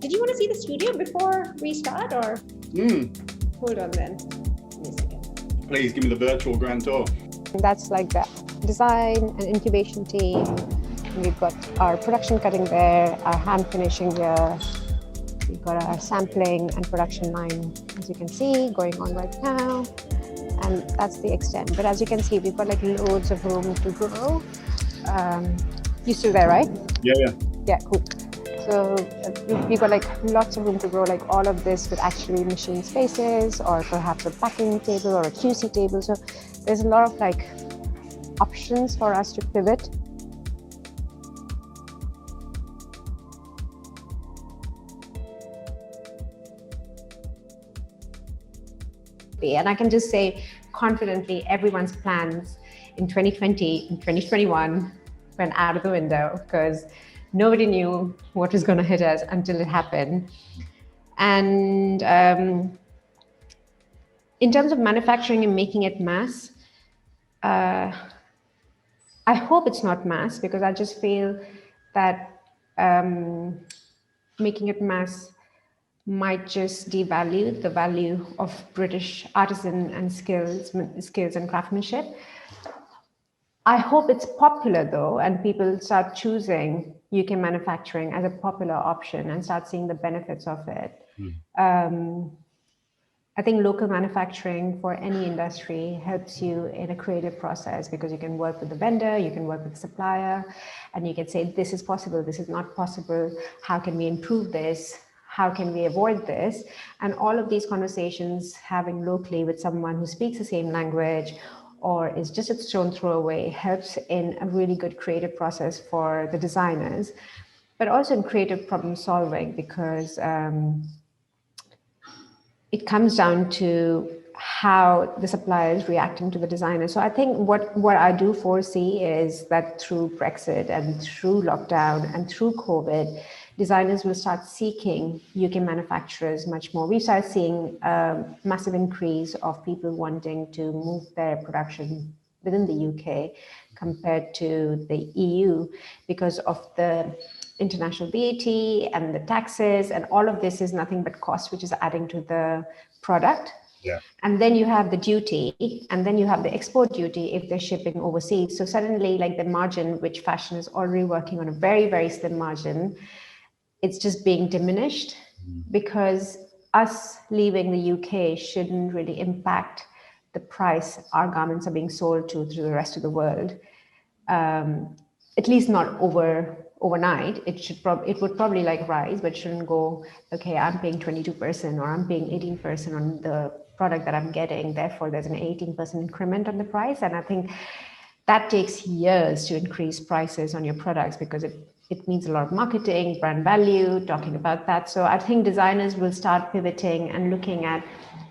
Did you want to see the studio before we start, or? Hold on then. Give me a second. Please give me the virtual grand tour. That's like the design and incubation team. We've got our production cutting there, our hand finishing here. We've got our sampling and production line, as you can see, going on right now. And that's the extent. But as you can see, we've got like loads of room to grow. You still there, right? Yeah. Yeah, cool. So we've got like lots of room to grow, like all of this with actually machine spaces, or perhaps a packing table or a QC table. So there's a lot of like options for us to pivot. And I can just say confidently, everyone's plans in 2020 and 2021 went out of the window because nobody knew what was going to hit us until it happened. And in terms of manufacturing and making it mass, I hope it's not mass, because I just feel that making it mass might just devalue the value of British artisan and skills and craftsmanship. I hope it's popular though, and people start choosing UK manufacturing as a popular option and start seeing the benefits of it. I think local manufacturing for any industry helps you in a creative process, because you can work with the vendor, you can work with the supplier, and you can say, this is possible, this is not possible, how can we improve this? How can we avoid this? And all of these conversations having locally with someone who speaks the same language or is just a stone throw away helps in a really good creative process for the designers, but also in creative problem solving, because it comes down to how the supplier is reacting to the designer. So I think what I do foresee is that through Brexit and through lockdown and through COVID, designers will start seeking UK manufacturers much more. We start seeing a massive increase of people wanting to move their production within the UK compared to the EU because of the international VAT and the taxes, and all of this is nothing but cost, which is adding to the product. Yeah. And then you have the duty, and then you have the export duty if they're shipping overseas. So suddenly, like the margin, which fashion is already working on a very, very slim margin, it's just being diminished, because us leaving the UK shouldn't really impact the price our garments are being sold to through the rest of the world. At least not overnight. It would probably like rise, but shouldn't go, okay, I'm paying 22% or I'm paying 18% on the product that I'm getting. Therefore, there's an 18% increment on the price. And I think that takes years to increase prices on your products, because it means a lot of marketing, brand value, talking about that. So I think designers will start pivoting and looking at,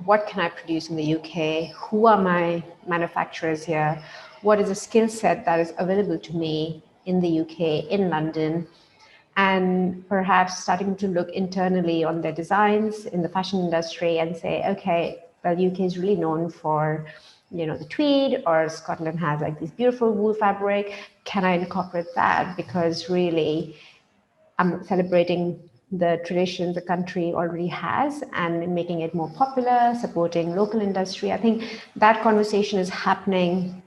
what can I produce in the UK? Who are my manufacturers here? What is a skill set that is available to me in the UK, in London? And perhaps starting to look internally on their designs in the fashion industry and say, okay, well, UK is really known for, the tweed, or Scotland has like this beautiful wool fabric. Can I incorporate that? Because really, I'm celebrating the tradition the country already has and making it more popular, supporting local industry. I think that conversation is happening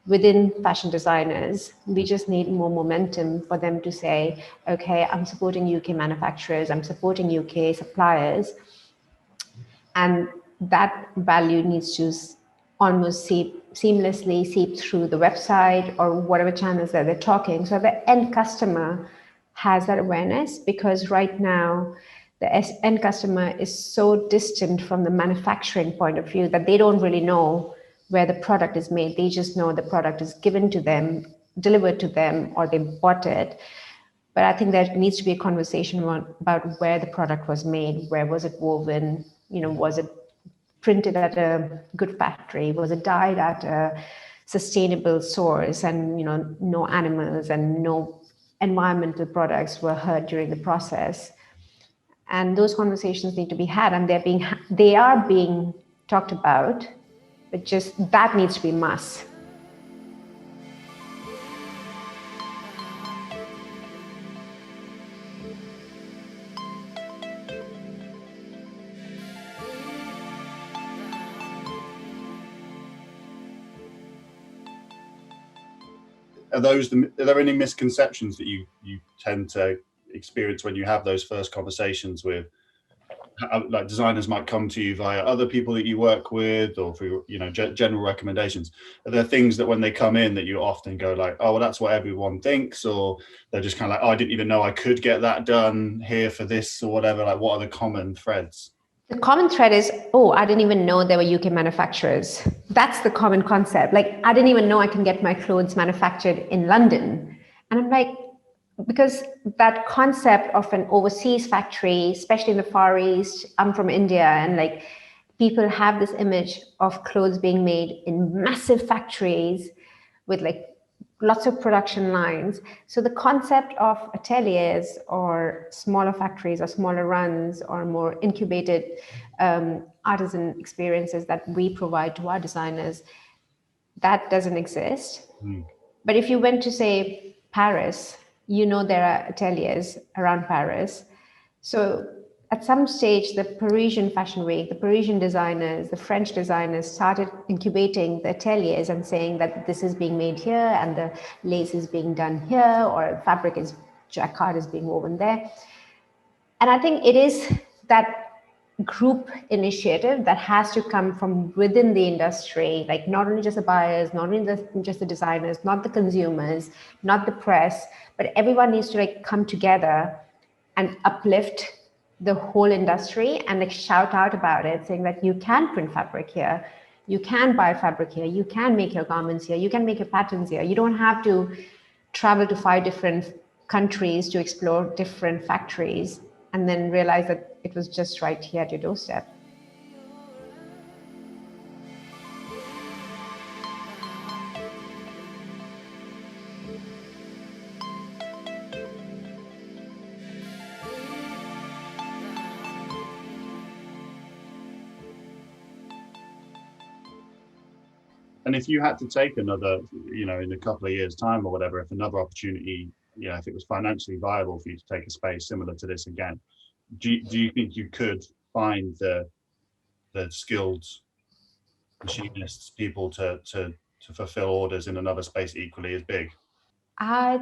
within fashion designers. We just need more momentum for them to say, okay, I'm supporting UK manufacturers, I'm supporting UK suppliers. And that value needs to almost seamlessly seep through the website or whatever channels that they're talking. So the end customer has that awareness, because right now the end customer is so distant from the manufacturing point of view that they don't really know where the product is made. They just know the product is given to them, delivered to them, or they bought it. But I think there needs to be a conversation about where the product was made, where was it woven, was it printed at a good factory, was it dyed at a sustainable source, and no animals and no environmental products were hurt during the process. And those conversations need to be had, and they are being talked about, but just that needs to be mass. are there any misconceptions that you tend to experience when you have those first conversations with, like, designers might come to you via other people that you work with, or for, you know, general recommendations? Are there things that when they come in that you often go like, oh, well, that's what everyone thinks, or they're just kind of like, oh, I didn't even know I could get that done here for this or whatever? Like, what are the common threads? The common thread is, oh, I didn't even know there were UK manufacturers. That's the common concept. Like, I didn't even know I can get my clothes manufactured in London. And I'm like, because that concept of an overseas factory, especially in the Far East, I'm from India, and like people have this image of clothes being made in massive factories with like lots of production lines. So the concept of ateliers or smaller factories or smaller runs or more incubated artisan experiences that we provide to our designers, that doesn't exist. But if you went to, say, Paris, you know there are ateliers around Paris. So at some stage, the Parisian Fashion Week, the Parisian designers, the French designers started incubating the ateliers and saying that this is being made here and the lace is being done here, or fabric is, jacquard is being woven there. And I think it is that group initiative that has to come from within the industry, like not only just the buyers, not only just the designers, not the consumers, not the press, but everyone needs to like come together and uplift the whole industry and like shout out about it, saying that you can print fabric here, you can buy fabric here, you can make your garments here, you can make your patterns here. You don't have to travel to 5 different countries to explore different factories and then realize that it was just right here at your doorstep. And if you had to take another, you know, in a couple of years' time or whatever, if another opportunity, you know, if it was financially viable for you to take a space similar to this again, do you think you could find the skilled machinists, people to fulfill orders in another space equally as big? I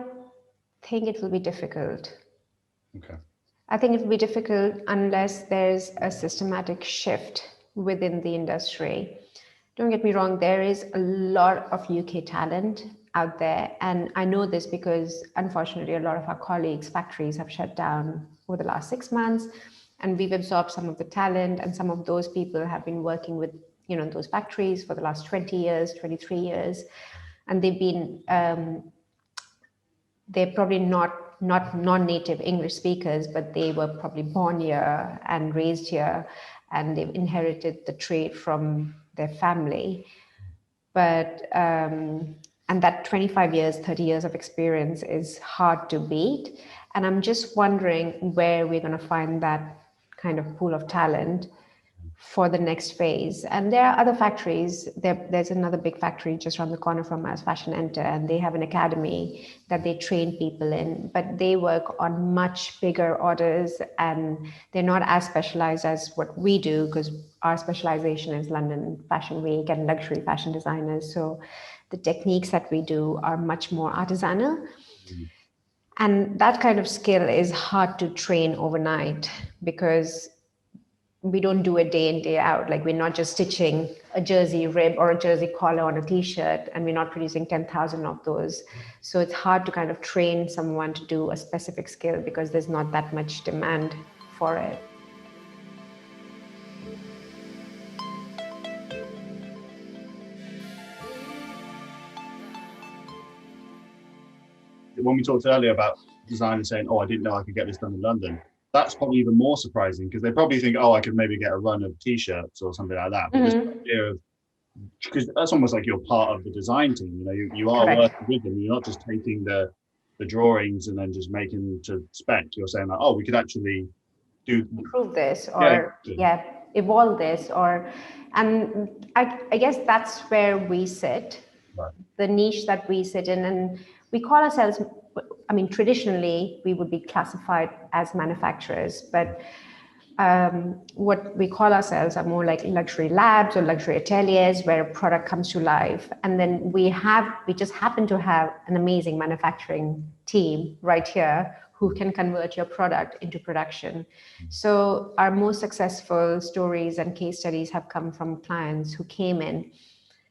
think it will be difficult. Okay. I think it will be difficult unless there's a systematic shift within the industry. Don't get me wrong, there is a lot of UK talent out there. And I know this because unfortunately, a lot of our colleagues' factories have shut down over the last 6 months. And we've absorbed some of the talent, and some of those people have been working with, you know, those factories for the last 20 years, 23 years. And they've been, they're probably not non-native English speakers, but they were probably born here and raised here, and they've inherited the trade from their family. But and that 25 years, 30 years of experience is hard to beat. And I'm just wondering where we're going to find that kind of pool of talent for the next phase. And there are other factories. There's another big factory just around the corner from us, Fashion Enter, and they have an academy that they train people in, but they work on much bigger orders, and they're not as specialized as what we do, because our specialization is London Fashion Week and luxury fashion designers. So the techniques that we do are much more artisanal. And that kind of skill is hard to train overnight, because we don't do it day in, day out. Like, we're not just stitching a jersey rib or a jersey collar on a t-shirt, and we're not producing 10,000 of those. So it's hard to kind of train someone to do a specific skill because there's not that much demand for it. When we talked earlier about designers saying, oh, I didn't know I could get this done in London, that's probably even more surprising, because they probably think, oh, I could maybe get a run of t-shirts or something like that. But this idea of, because that's almost like you're part of the design team, you know, you are Correct. working with them. You're not just taking the drawings and then just making to spec. You're saying like, oh, we could actually improve this, or evolve this, or, and I guess that's where we sit, right. The niche that we sit in. And we call ourselves, I mean, traditionally we would be classified as manufacturers, but what we call ourselves are more like luxury labs or luxury ateliers where a product comes to life. And then we just happen to have an amazing manufacturing team right here who can convert your product into production. So our most successful stories and case studies have come from clients who came in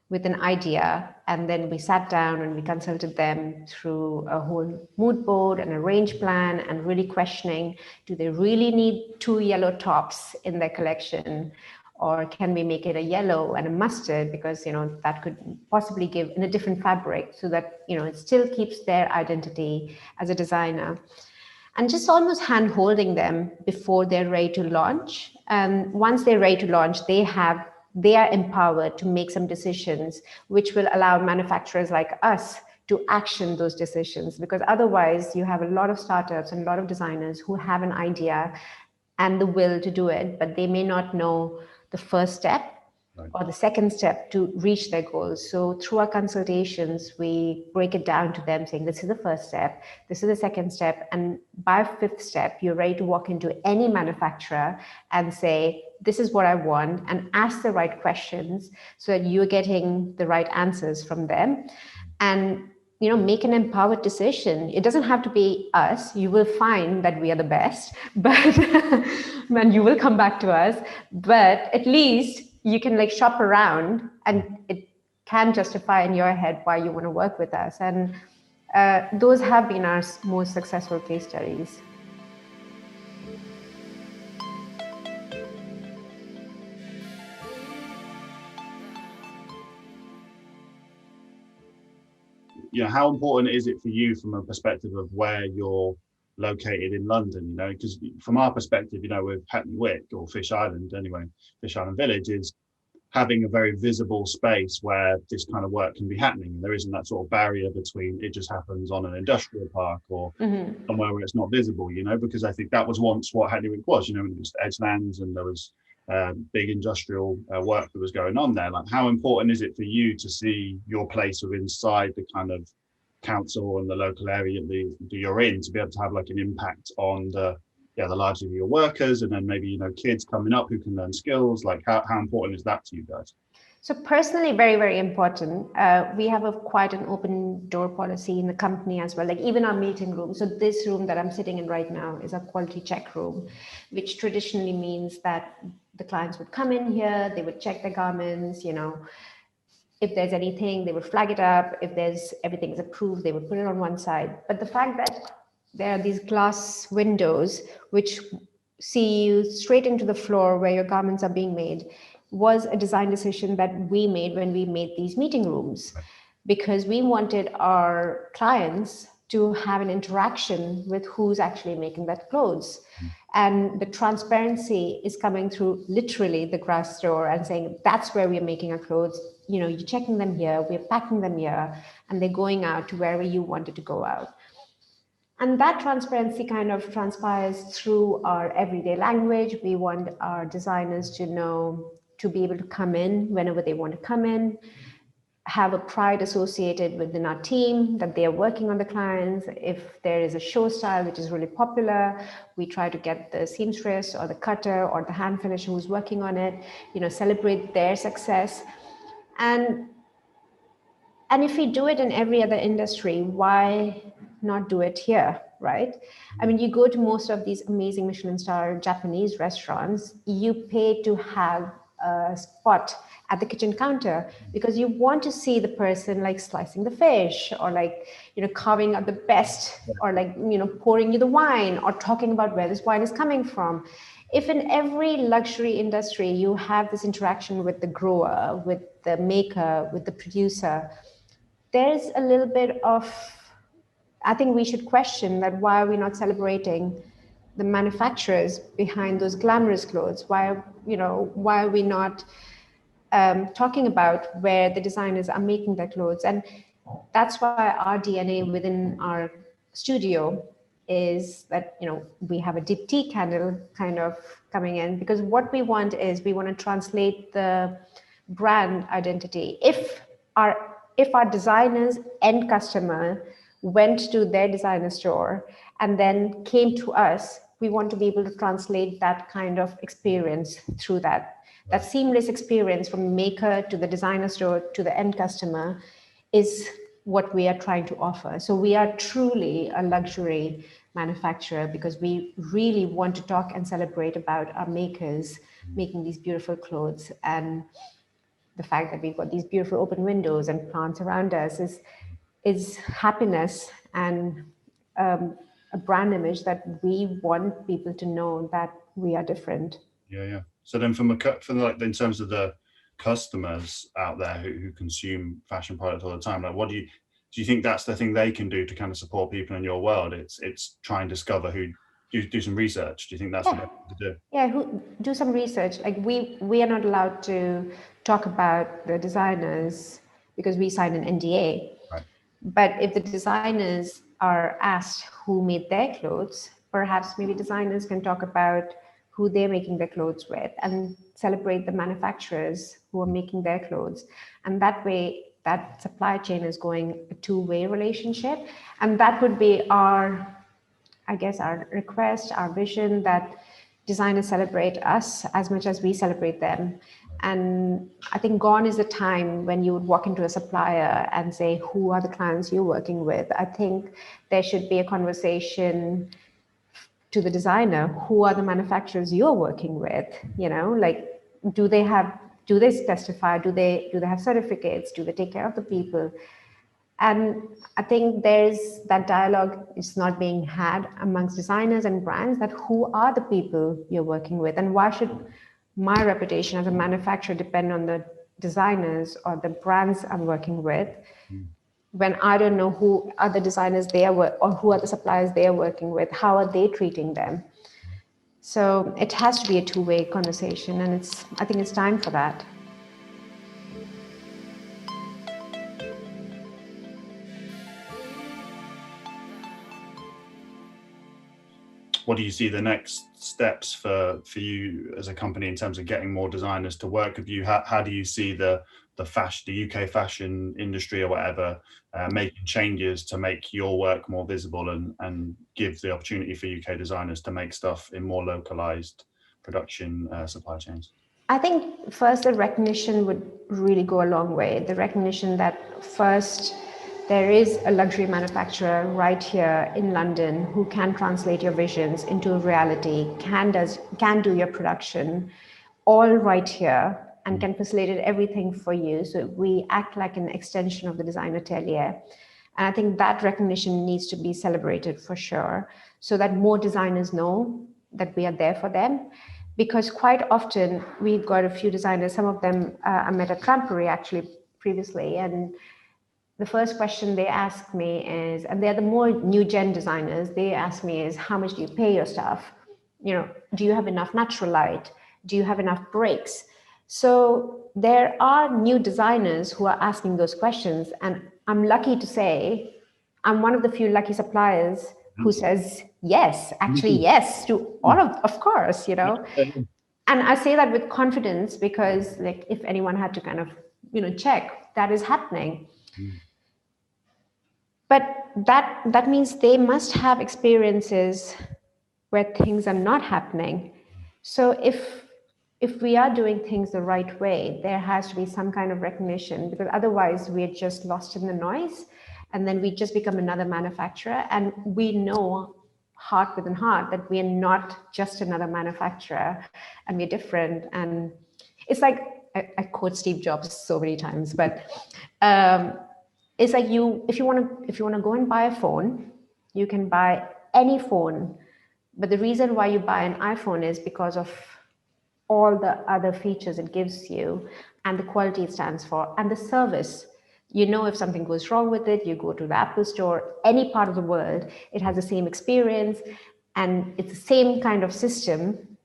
with an idea, and then we sat down and we consulted them through a whole mood board and a range plan, and really questioning, do they really need 2 yellow tops in their collection, or can we make it a yellow and a mustard, because that could possibly give in a different fabric, so that it still keeps their identity as a designer. And just almost hand holding them before they're ready to launch. And once they're ready to launch, they are empowered to make some decisions which will allow manufacturers like us to action those decisions. Because otherwise you have a lot of startups and a lot of designers who have an idea and the will to do it, but they may not know the first step or the second step to reach their goals. So through our consultations, we break it down to them saying, this is the first step, this is the second step. And by 5th step, you're ready to walk into any manufacturer and say, this is what I want, and ask the right questions so that you're getting the right answers from them. And make an empowered decision. It doesn't have to be us. You will find that we are the best, but and you will come back to us. But at least you can shop around, and it can justify in your head why you want to work with us. And those have been our most successful case studies. How important is it for you from a perspective of where you're located in London? Because from our perspective, with Hackney Wick or Fish Island, anyway, Fish Island Village is having a very visible space where this kind of work can be happening. There isn't that sort of barrier between it just happens on an industrial park or somewhere where it's not visible, because I think that was once what Hackney Wick was, it was edgelands and there was big industrial work that was going on there. Like, how important is it for you to see your place inside the kind of council and the local area that you're in, to be able to have an impact on the lives of your workers, and then maybe kids coming up who can learn skills? How important is that to you guys? So personally, very, very important. We have quite an open door policy in the company as well, even our meeting room. So this room that I'm sitting in right now is a quality check room, which traditionally means that the clients would come in here, they would check their garments, if there's anything, they would flag it up. If everything is approved, they would put it on one side. But the fact that there are these glass windows which see you straight into the floor where your garments are being made was a design decision that we made when we made these meeting rooms, because we wanted our clients to have an interaction with who's actually making that clothes. And the transparency is coming through literally the glass door and saying, that's where we're making our clothes. You're checking them here, we're packing them here, and they're going out to wherever you wanted to go out. And that transparency kind of transpires through our everyday language. We want our designers to be able to come in whenever they want to come in, have a pride associated within our team that they are working on the clients. If there is a show style which is really popular, we try to get the seamstress or the cutter or the hand finisher who's working on it, celebrate their success. And if we do it in every other industry, why not do it here, right? I mean, you go to most of these amazing Michelin star Japanese restaurants, you pay to have a spot at the kitchen counter because you want to see the person slicing the fish or carving out the best or pouring you the wine or talking about where this wine is coming from. If in every luxury industry you have this interaction with the grower, with the maker, with the producer, there's a little bit of, I think we should question that why are we not celebrating the manufacturers behind those glamorous clothes? Why are we not talking about where the designers are making their clothes? And that's why our DNA within our studio is that, we have a deep tea candle kind of coming in, because what we want is we want to translate the brand identity. If our designers end customer went to their designer store and then came to us we want to be able to translate that kind of experience through that seamless experience from maker to the designer store to the end customer is what we are trying to offer. So we are truly a luxury manufacturer because we really want to talk and celebrate about our makers making these beautiful clothes, and the fact that we've got these beautiful open windows and plants around us is happiness and a brand image that we want people to know that we are different. Yeah. So then from like in terms of the customers out there who consume fashion products all the time, like what do you think that's the thing they can do to kind of support people in your world? It's try and discover who, do some research. Do you think that's the best thing to do? Yeah, do some research. Like we are not allowed to talk about the designers because we signed an NDA. Right. But if the designers are asked who made their clothes, perhaps maybe designers can talk about who they're making their clothes with and celebrate the manufacturers who are making their clothes. And that way, that supply chain is going a two-way relationship. And that would be our request, our vision, that designers celebrate us as much as we celebrate them. And I think gone is the time when you would walk into a supplier and say, who are the clients you're working with? I think there should be a conversation to the designer, who are the manufacturers you're working with? Like, do they specify? Do they have certificates? Do they take care of the people? And I think there's that dialogue is not being had amongst designers and brands, that who are the people you're working with, and why should my reputation as a manufacturer depend on the designers or the brands I'm working with when I don't know who are the designers they are or who are the suppliers they are working with, how are they treating them? So it has to be a two-way conversation, and I think it's time for that. What do you see the next steps for you as a company in terms of getting more designers to work with you? How do you see the UK fashion industry or whatever making changes to make your work more visible and give the opportunity for UK designers to make stuff in more localized production supply chains? I think first the recognition would really go a long way. The recognition that first there is a luxury manufacturer right here in London who can translate your visions into reality, can do your production all right here, and can facilitate everything for you. So we act like an extension of the design atelier. And I think that recognition needs to be celebrated for sure, so that more designers know that we are there for them. Because quite often we've got a few designers, some of them I met at Trampery actually previously, and the first question they ask me is, and they're the more new gen designers, they ask me is, how much do you pay your staff? Do you have enough natural light? Do you have enough breaks? So there are new designers who are asking those questions, and I'm lucky to say I'm one of the few lucky suppliers who says yes, actually yes to all of course, And I say that with confidence because, like, if anyone had to kind of, check, that is happening. But that means they must have experiences where things are not happening. So if we are doing things the right way, there has to be some kind of recognition, because otherwise we're just lost in the noise, and then we just become another manufacturer. And we know heart within heart that we are not just another manufacturer, and we're different. And it's like, I quote Steve Jobs so many times, but it's like if you want to go and buy a phone, you can buy any phone, but the reason why you buy an iPhone is because of all the other features it gives you, and the quality it stands for, and the service. If something goes wrong with it, you go to the Apple Store, any part of the world, it has the same experience, and it's the same kind of system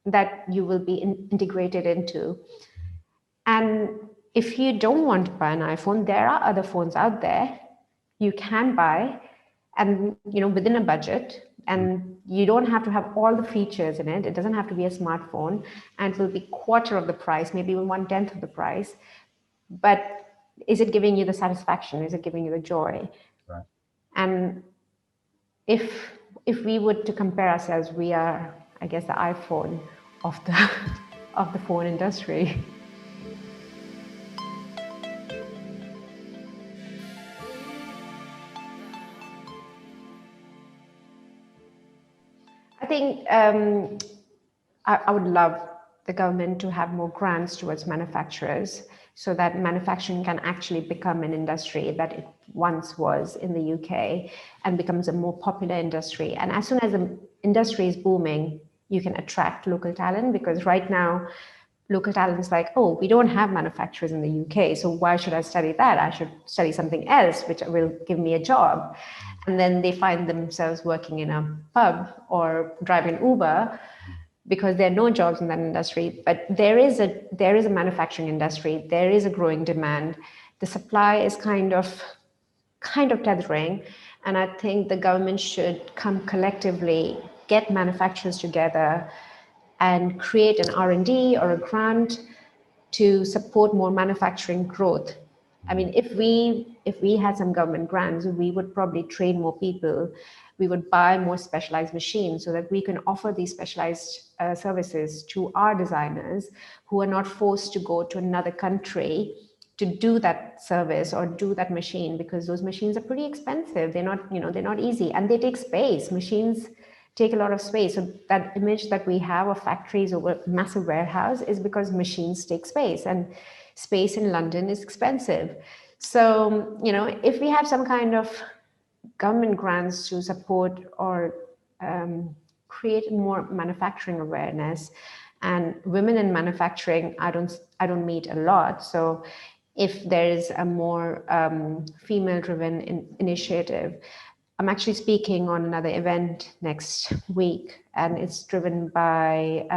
that you will be integrated into. And if you don't want to buy an iPhone, there are other phones out there you can buy, and within a budget, and you don't have to have all the features in it. It doesn't have to be a smartphone, and it will be quarter of the price, maybe even 1/10 of the price. But is it giving you the satisfaction? Is it giving you the joy? Right. And if if we were to compare ourselves, we are, I guess, the iPhone of the of the phone industry. I think I would love the government to have more grants towards manufacturers so that manufacturing can actually become an industry that it once was in the UK and becomes a more popular industry. And as soon as the industry is booming, you can attract local talent, because right now, local talent is like, oh, we don't have manufacturers in the UK, so why should I study that? I should study something else, which will give me a job. And then they find themselves working in a pub or driving Uber because there are no jobs in that industry. But there is a manufacturing industry. There is a growing demand. The supply is kind of tethering, and I think the government should come collectively, get manufacturers together, and create an R&D or a grant to support more manufacturing growth. I mean, if we had some government grants, we would probably train more people. We would buy more specialized machines so that we can offer these specialized services to our designers who are not forced to go to another country to do that service or do that machine, because those machines are pretty expensive. They're not easy, and they take space. Machines take a lot of space. So that image that we have of factories or a massive warehouse is because machines take space, and space in London is expensive. So, if we have some kind of government grants to support or create more manufacturing awareness, and women in manufacturing, I don't meet a lot. So if there is a more female-driven initiative, I'm actually speaking on another event next week, and it's driven by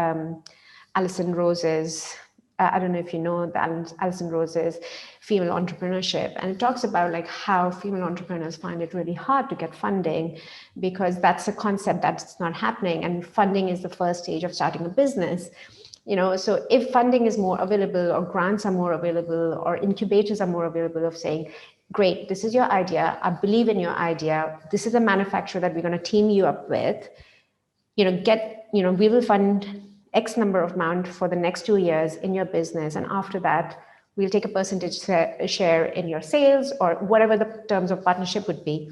Alison Rose's. I don't know if you know the Alison Rose's female entrepreneurship, and it talks about like how female entrepreneurs find it really hard to get funding, because that's a concept that's not happening, and funding is the first stage of starting a business. So if funding is more available, or grants are more available, or incubators are more available, of saying, great, this is your idea, I believe in your idea, this is a manufacturer that we're going to team you up with, we will fund X number of amount for the next 2 years in your business, and after that we'll take a percentage share in your sales, or whatever the terms of partnership would be.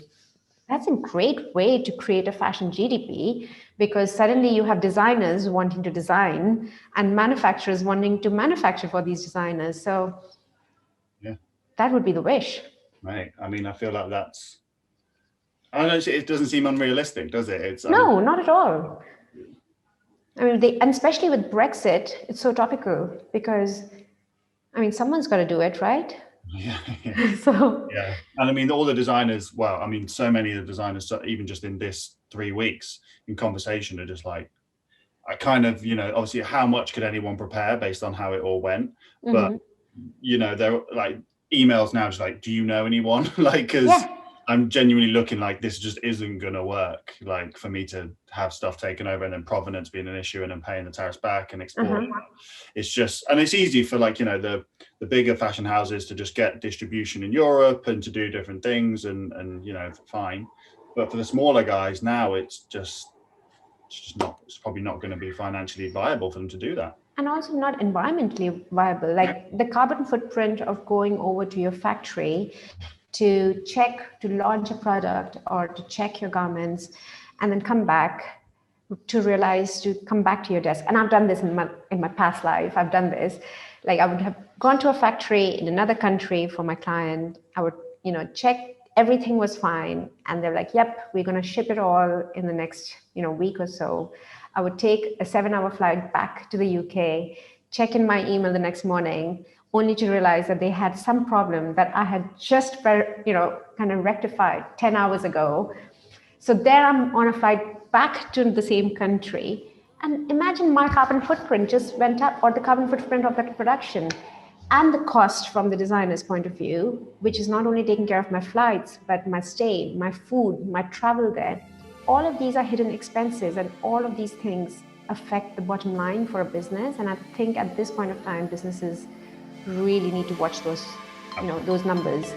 That's a great way to create a fashion GDP, because suddenly you have designers wanting to design and manufacturers wanting to manufacture for these designers. So that would be the wish. Right. I mean, I feel like that's, I don't know, it doesn't seem unrealistic, does it? No, not at all. I mean, and especially with Brexit, it's so topical, because, I mean, someone's got to do it, right? Yeah. So and I mean, all the designers, well, I mean, so many of the designers, even just in this 3 weeks in conversation, are just like, I kind of, obviously, how much could anyone prepare based on how it all went? But they're like emails now, just like, do you know anyone? Like, because I'm genuinely looking like this just isn't gonna work, like for me to have stuff taken over and then provenance being an issue and then paying the tariffs back and exporting. It's just, and it's easy for like, the bigger fashion houses to just get distribution in Europe and to do different things and fine. But for the smaller guys now, it's probably not going to be financially viable for them to do that. And also not environmentally viable. Like the carbon footprint of going over to your factory to launch a product or to check your garments and then come back to come back to your desk. And I've done this in my past life. I've done this. Like I would have gone to a factory in another country for my client. I would, check everything was fine. And they're like, yep, we're going to ship it all in the next, week or so. I would take a 7-hour flight back to the UK, check in my email the next morning, only to realize that they had some problem that I had just, kind of rectified 10 hours ago. So there I'm on a flight back to the same country. And imagine my carbon footprint just went up, or the carbon footprint of that production, and the cost from the designer's point of view, which is not only taking care of my flights, but my stay, my food, my travel there. All of these are hidden expenses, and all of these things affect the bottom line for a business. And I think at this point of time, businesses really need to watch those, those numbers.